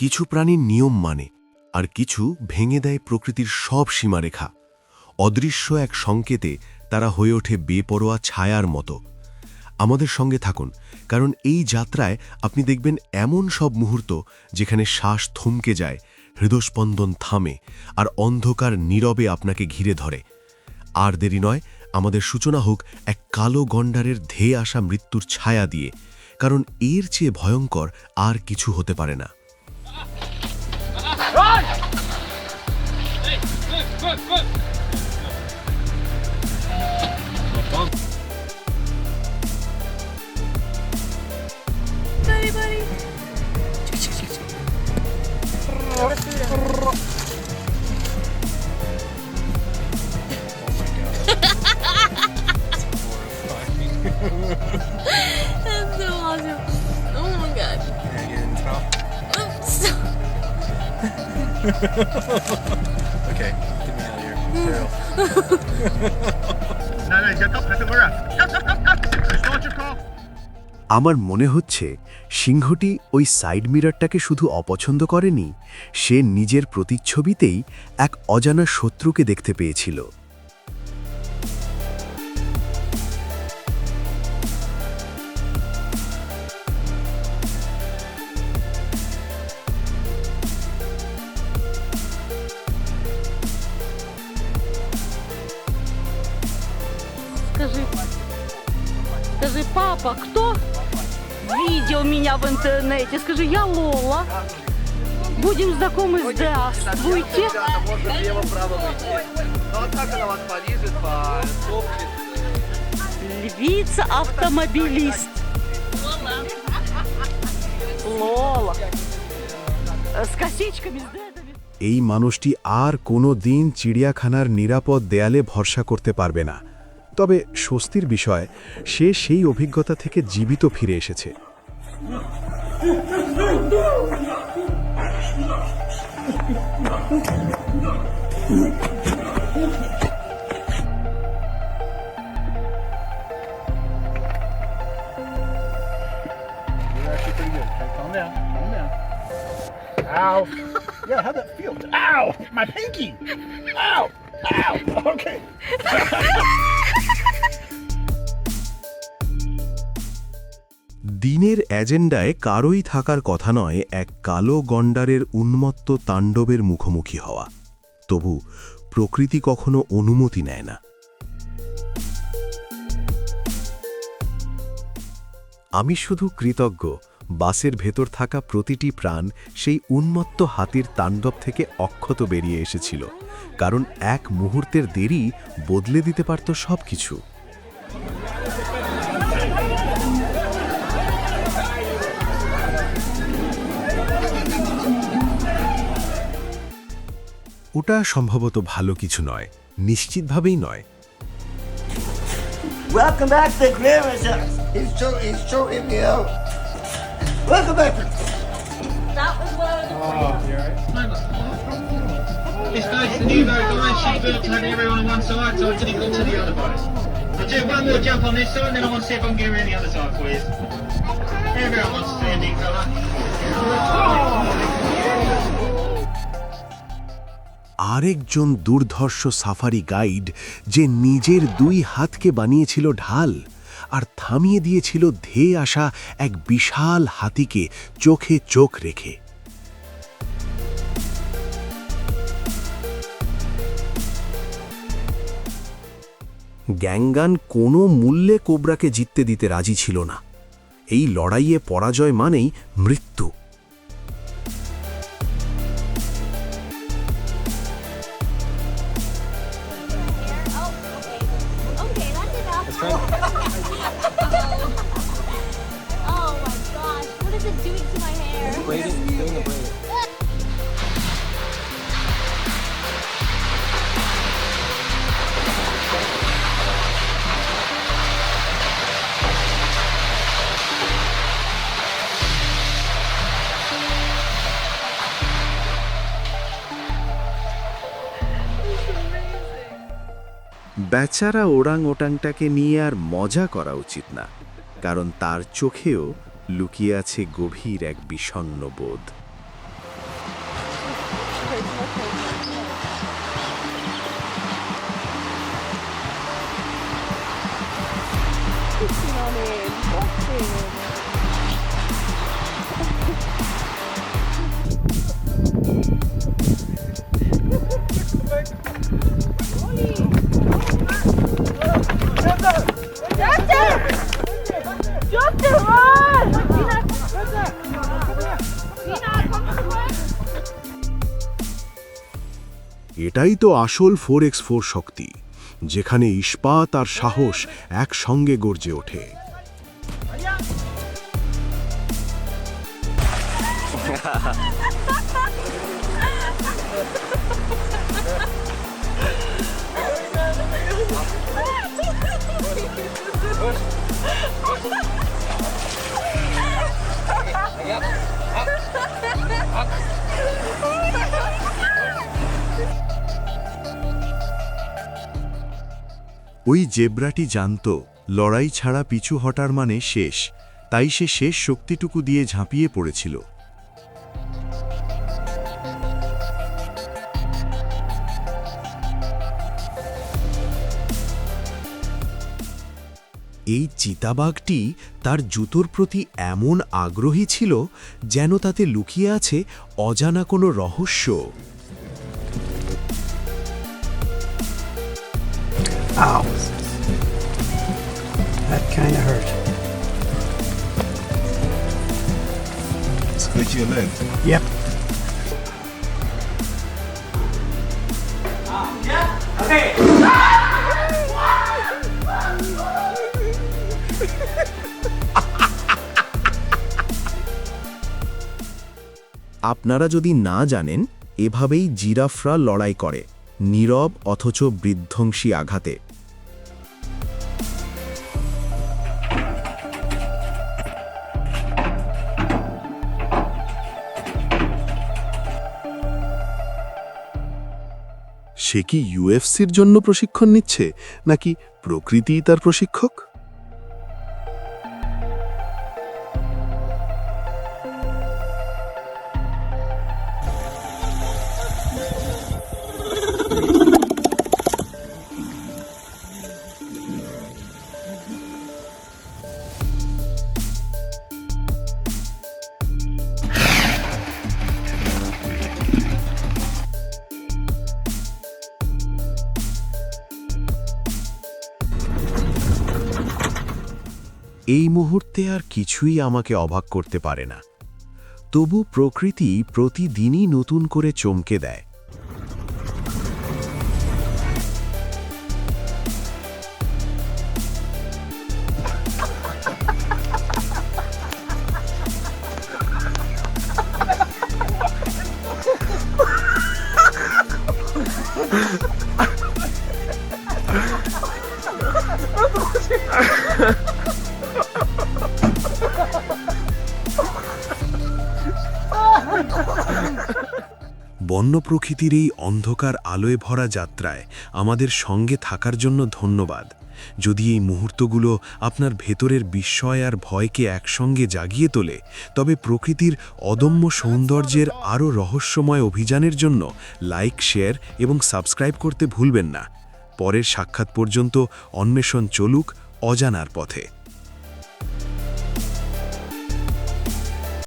কিছু প্রাণীর নিয়ম মানে, আর কিছু ভেঙে দেয় প্রকৃতির সব সীমারেখা। অদৃশ্য এক সংকেতে তারা হয়ে ওঠে বেপরোয়া ছায়ার মতো। আমাদের সঙ্গে থাকুন, কারণ এই যাত্রায় আপনি দেখবেন এমন সব মুহূর্ত যেখানে শ্বাস থমকে যায়, হৃদস্পন্দন থামে, আর অন্ধকার নীরবে আপনাকে ঘিরে ধরে। আর দেরি নয়, আমাদের সূচনা হোক এক কালো গন্ডারের ধেয়ে আসা মৃত্যুর ছায়া দিয়ে, কারণ এর চেয়ে ভয়ঙ্কর আর কিছু হতে পারে না। That's so awesome. Oh my god. Stop. Okay, get me out of here. Daryl. আমার মনে হচ্ছে সিংহটি ওই সাইড মিররটাকে শুধু অপছন্দ করেনি, সে নিজের প্রতিচ্ছবিতেই এক অজানা শত্রুকে দেখতে পেয়েছিল। Скажи, папа, кто видел меня в интернете? Скажи, я Лола. Будем знакомы, здравствуйте. Можно влево-право выйти. Ну а так она вас полижет, посопнет. Львица-автомобилист. Лола. С косичками, с дредами. এই মানুষটি আর কোনো দিন চিড়িয়াখানার নিরাপদ দেয়ালে ভরসা করতে পারবে না। তবে স্বস্তির বিষয়, সে সেই অভিজ্ঞতা থেকে জীবিত ফিরে এসেছে। You're actually pretty good. Okay, calm down. Calm down. Ow. Yeah, how'd that feel? Ow! My pinky! Ow! Ow! Okay. দিনের এজেন্ডায় কারোই থাকার কথা নয় এক কালো গন্ডারের উন্মত্ত তাণ্ডবের মুখোমুখি হওয়া। তবু প্রকৃতি কখনো অনুমতি নেয় না। আমি শুধু কৃতজ্ঞ বাসের ভেতর থাকা প্রতিটি প্রাণ সেই উন্মত্ত হাতির তাণ্ডব থেকে অক্ষত বেরিয়ে এসেছিল, কারণ এক মুহূর্তের দেরি বদলে দিতে পারত সবকিছু। ওটা সম্ভবত ভালো কিছু নয়, নিশ্চিতভাবেই নয়। Welcome back to Grandma's house. He's shooting me out. Welcome back. That was what I was This guy's the new boat, guys. She's built to have everyone on one side, so I didn't go to the other boat. I'll do one more jump on this side, and then I want to see if I can get around the other side for you. Everyone wants to see a neat fella. আরেকজন দুর্ধর্ষ safari guide, যে নিজের দুই হাতকে বানিয়েছিল ঢাল আর থামিয়ে দিয়েছিল ধেয়ে আসা এক বিশাল হাতিকে চোখে চোখ রেখে। গ্যাংগান কোনো মূল্যে কোবরাকে জিততে দিতে রাজি ছিল না। এই লড়াইয়ে পরাজয় মানেই মৃত্যু। Okay, that's enough. Oh my gosh, what is it doing to my hair? Braiding, doing the braid. বেচারা ওরাং ওটাংটাকে নিয়ে আর মজা করা উচিত না, কারণ তার চোখেও লুকিয়ে আছে গভীর এক বিষণ্ণ বোধ। এটাই তো আসল 4x4 শক্তি, যেখানে ইস্পাত আর সাহস একসঙ্গে গর্জে ওঠে। ওই জেব্রাটি জানত লড়াই ছাড়া পিছু হটার মানে শেষ, তাই সে শেষ শক্তিটুকু দিয়ে ঝাঁপিয়ে পড়েছিল। এই চিতাবাঘটি তার জুতোর প্রতি এমন আগ্রহী ছিল যেন তাতে লুকিয়ে আছে অজানা কোনো রহস্য। Ow. That kind of hurt. Split your leg. Yep. আপনারা যদি না জানেন, এভাবেই জিরাফরা লড়াই করে, নীরব অথচ বিধ্বংসী আঘাতে। সে কি ইউএফসির জন্য প্রশিক্ষণ নিচ্ছে, নাকি প্রকৃতিই তার প্রশিক্ষক? এই মুহূর্তে আর কিছুই আমাকে অবাক করতে পারে না, তবু প্রকৃতি প্রতিদিনই নতুন করে চমকে দেয়। বন্য প্রকৃতির এই অন্ধকার আলোয় ভরা যাত্রায় আমাদের সঙ্গে থাকার জন্য ধন্যবাদ। যদি এই মুহূর্তগুলো আপনার ভেতরের বিস্ময় আর ভয়কে একসঙ্গে জাগিয়ে তোলে, তবে প্রকৃতির অদম্য সৌন্দর্যের আরও রহস্যময় অভিযানের জন্য লাইক, শেয়ার এবং সাবস্ক্রাইব করতে ভুলবেন না। পরের সাক্ষাৎ পর্যন্ত অন্বেষণ চলুক অজানার পথে।